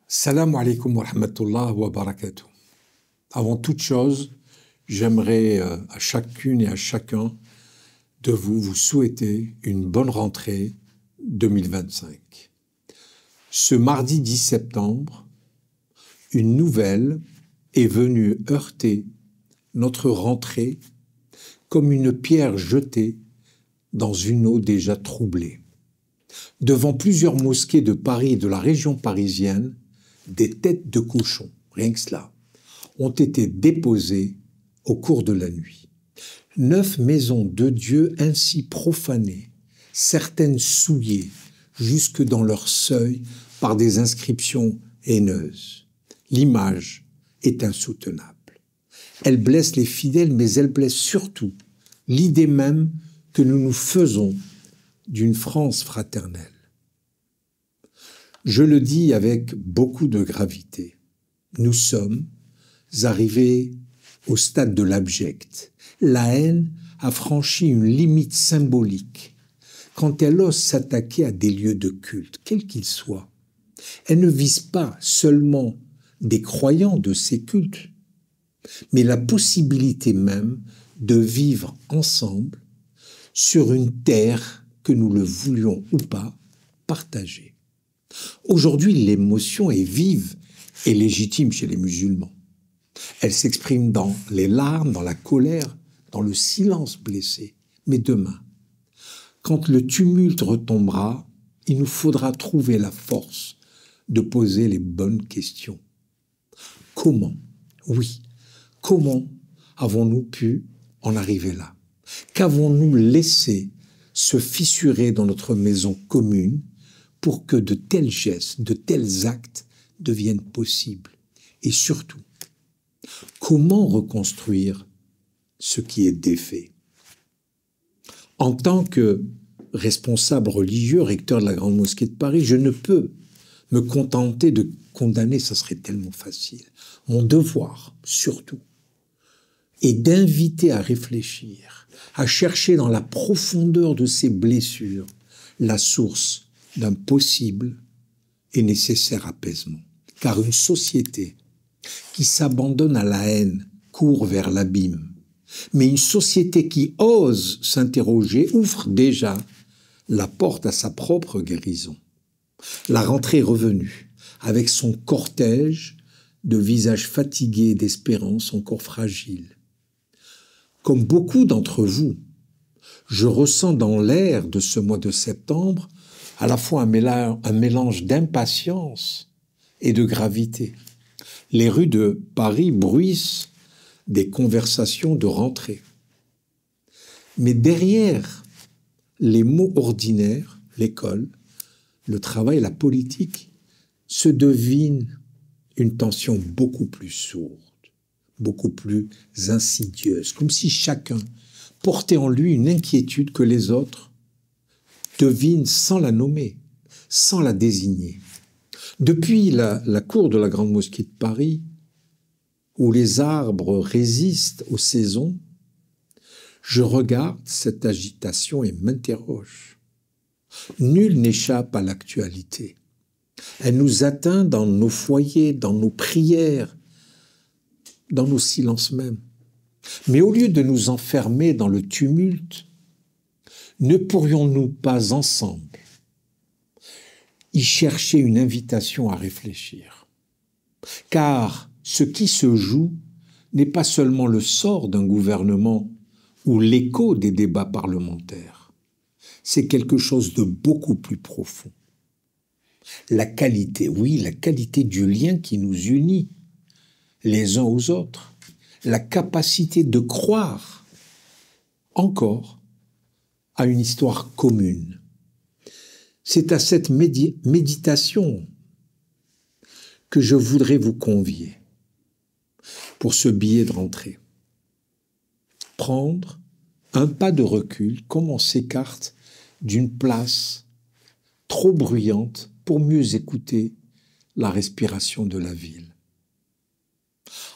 Salam alaikum wa rahmatullah wa barakatuh. Avant toute chose, j'aimerais à chacune et à chacun de vous souhaiter une bonne rentrée 2025. Ce mardi 10 septembre, une nouvelle est venue heurter notre rentrée comme une pierre jetée dans une eau déjà troublée. Devant plusieurs mosquées de Paris et de la région parisienne, des têtes de cochons, rien que cela, ont été déposées au cours de la nuit. 9 maisons de Dieu ainsi profanées, certaines souillées jusque dans leur seuil par des inscriptions haineuses. L'image est insoutenable. Elle blesse les fidèles, mais elle blesse surtout l'idée même que nous nous faisons d'une France fraternelle. Je le dis avec beaucoup de gravité. Nous sommes arrivés au stade de l'abject. La haine a franchi une limite symbolique quand elle ose s'attaquer à des lieux de culte, quels qu'ils soient. Elle ne vise pas seulement des croyants de ces cultes, mais la possibilité même de vivre ensemble sur une terre que nous le voulions ou pas partager. Aujourd'hui, l'émotion est vive et légitime chez les musulmans. Elle s'exprime dans les larmes, dans la colère, dans le silence blessé. Mais demain, quand le tumulte retombera, il nous faudra trouver la force de poser les bonnes questions. Comment, oui, comment avons-nous pu en arriver là? Qu'avons-nous laissé se fissurer dans notre maison commune pour que de tels gestes, de tels actes deviennent possibles? Et surtout, comment reconstruire ce qui est défait? En tant que responsable religieux, recteur de la Grande Mosquée de Paris, je ne peux me contenter de condamner, ça serait tellement facile. Mon devoir, surtout, est d'inviter à réfléchir, à chercher dans la profondeur de ces blessures la source d'un possible et nécessaire apaisement. Car une société qui s'abandonne à la haine court vers l'abîme. Mais une société qui ose s'interroger ouvre déjà la porte à sa propre guérison. La rentrée est revenue avec son cortège de visages fatigués et d'espérances encore fragiles. Comme beaucoup d'entre vous, je ressens dans l'air de ce mois de septembre à la fois un mélange d'impatience et de gravité. Les rues de Paris bruissent des conversations de rentrée. Mais derrière les mots ordinaires, l'école, le travail, la politique, se devine une tension beaucoup plus sourde, beaucoup plus insidieuse, comme si chacun portait en lui une inquiétude que les autres devinent sans la nommer, sans la désigner. Depuis la cour de la Grande Mosquée de Paris, où les arbres résistent aux saisons, je regarde cette agitation et m'interroge. Nul n'échappe à l'actualité. Elle nous atteint dans nos foyers, dans nos prières, dans nos silences même. Mais au lieu de nous enfermer dans le tumulte, ne pourrions-nous pas ensemble y chercher une invitation à réfléchir? Car ce qui se joue n'est pas seulement le sort d'un gouvernement ou l'écho des débats parlementaires. C'est quelque chose de beaucoup plus profond. La qualité, oui, la qualité du lien qui nous unit les uns aux autres. La capacité de croire encore à une histoire commune. C'est à cette méditation que je voudrais vous convier pour ce billet de rentrée. Prendre un pas de recul, comme on s'écarte d'une place trop bruyante pour mieux écouter la respiration de la ville.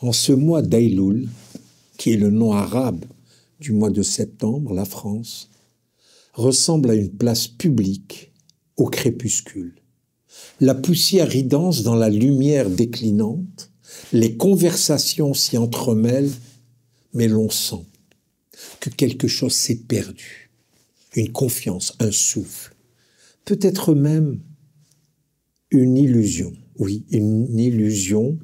En ce mois d'Aïloul, qui est le nom arabe du mois de septembre, la France ressemble à une place publique au crépuscule, La poussière y danse dans la lumière déclinante, les conversations s'y entremêlent, mais l'on sent que quelque chose s'est perdu, une confiance, un souffle, peut-être même une illusion, oui, une illusion,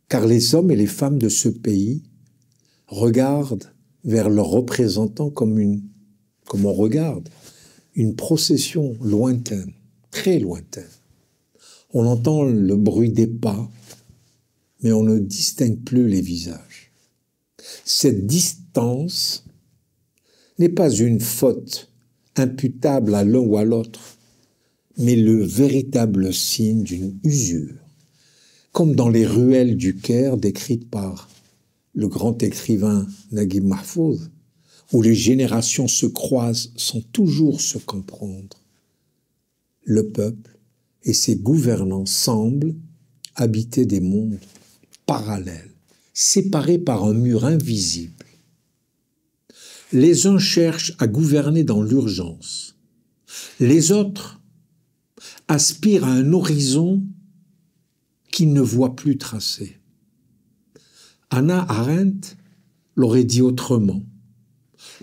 car les hommes et les femmes de ce pays regardent vers leurs représentants comme on regarde une procession lointaine, très lointaine. On entend le bruit des pas, mais on ne distingue plus les visages. Cette distance n'est pas une faute imputable à l'un ou à l'autre, mais le véritable signe d'une usure, comme dans les ruelles du Caire décrites par le grand écrivain Naguib Mahfouz, où les générations se croisent sans toujours se comprendre. Le peuple et ses gouvernants semblent habiter des mondes parallèles, séparés par un mur invisible. Les uns cherchent à gouverner dans l'urgence. Les autres aspirent à un horizon qu'ils ne voient plus tracé. Hannah Arendt l'aurait dit autrement.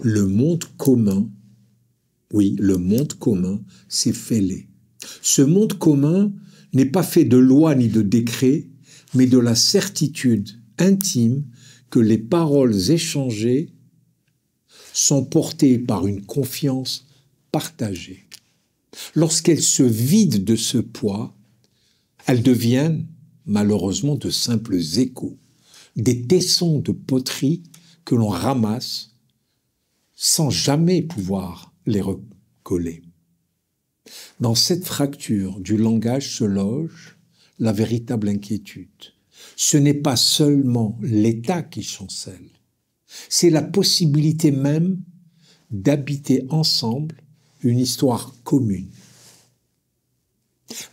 Le monde commun, oui, le monde commun, c'est fêlé. Ce monde commun n'est pas fait de lois ni de décrets, mais de la certitude intime que les paroles échangées sont portées par une confiance partagée. Lorsqu'elles se vident de ce poids, elles deviennent malheureusement de simples échos, des tessons de poterie que l'on ramasse sans jamais pouvoir les recoller. Dans cette fracture du langage se loge la véritable inquiétude. Ce n'est pas seulement l'État qui chancelle, c'est la possibilité même d'habiter ensemble une histoire commune.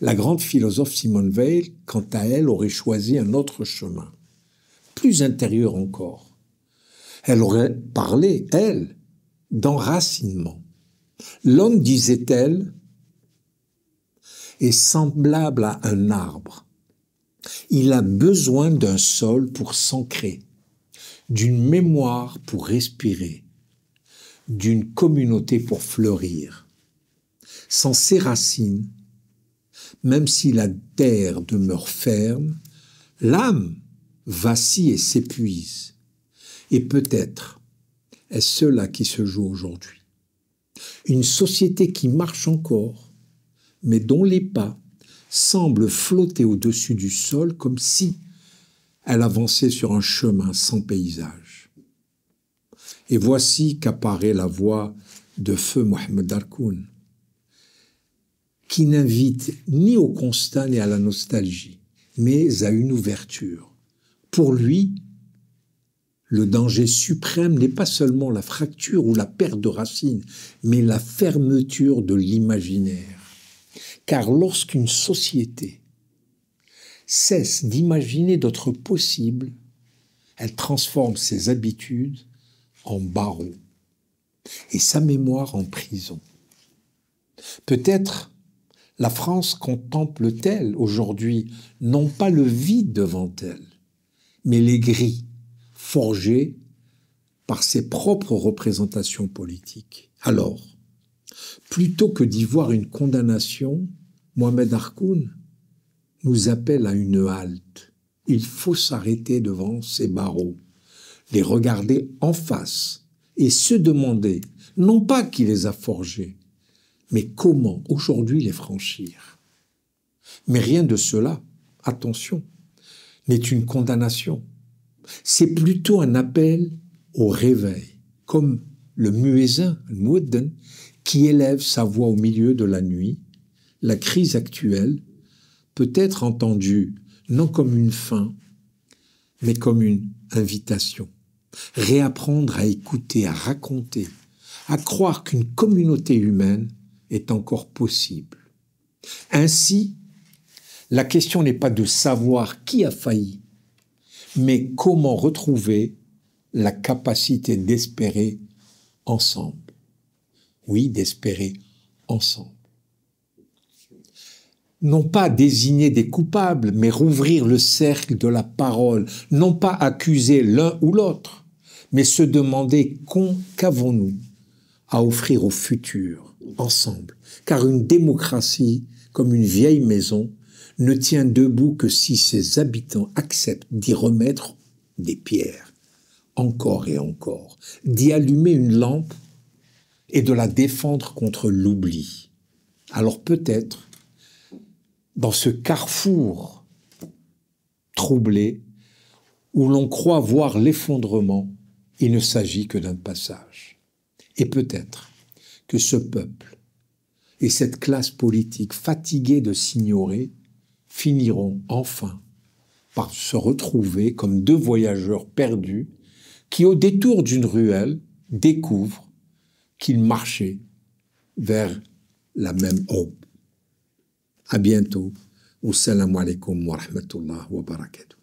La grande philosophe Simone Veil, quant à elle, aurait choisi un autre chemin, plus intérieur encore. Elle aurait parlé, elle, d'enracinement. L'homme, disait-elle, est semblable à un arbre. Il a besoin d'un sol pour s'ancrer, d'une mémoire pour respirer, d'une communauté pour fleurir. Sans ces racines, même si la terre demeure ferme, l'âme vacille et s'épuise. Et peut-être est-ce cela qui se joue aujourd'hui. Une société qui marche encore, mais dont les pas semblent flotter au-dessus du sol comme si elle avançait sur un chemin sans paysage. Et voici qu'apparaît la voix de feu Mohamed Darkoun, qui n'invite ni au constat ni à la nostalgie, mais à une ouverture. Pour lui, le danger suprême n'est pas seulement la fracture ou la perte de racines, mais la fermeture de l'imaginaire. Car lorsqu'une société cesse d'imaginer d'autres possibles, elle transforme ses habitudes en barreaux et sa mémoire en prison. Peut-être la France contemple-t-elle aujourd'hui non pas le vide devant elle, mais les grilles forgées par ses propres représentations politiques. Alors, plutôt que d'y voir une condamnation, Mohamed Darkoun nous appelle à une halte. Il faut s'arrêter devant ces barreaux, les regarder en face et se demander, non pas qui les a forgés, mais comment aujourd'hui les franchir. Mais rien de cela, attention, n'est une condamnation. C'est plutôt un appel au réveil, comme le muezzin, le mueddin, qui élève sa voix au milieu de la nuit. La crise actuelle peut être entendue non comme une fin, mais comme une invitation. Réapprendre à écouter, à raconter, à croire qu'une communauté humaine est encore possible. Ainsi, la question n'est pas de savoir qui a failli, mais comment retrouver la capacité d'espérer ensemble. Oui, d'espérer ensemble. non pas désigner des coupables, mais rouvrir le cercle de la parole, non pas accuser l'un ou l'autre, mais se demander qu'avons-nous à offrir au futur, ensemble. Car une démocratie, comme une vieille maison, ne tient debout que si ses habitants acceptent d'y remettre des pierres, encore et encore, d'y allumer une lampe et de la défendre contre l'oubli. Alors peut-être, dans ce carrefour troublé, où l'on croit voir l'effondrement, il ne s'agit que d'un passage. Et peut-être que ce peuple et cette classe politique fatiguée de s'ignorer finiront enfin par se retrouver comme deux voyageurs perdus qui, au détour d'une ruelle, découvrent qu'ils marchaient vers la même aube. À bientôt. Wassalamu alaikum wa rahmatullah wa barakatuh.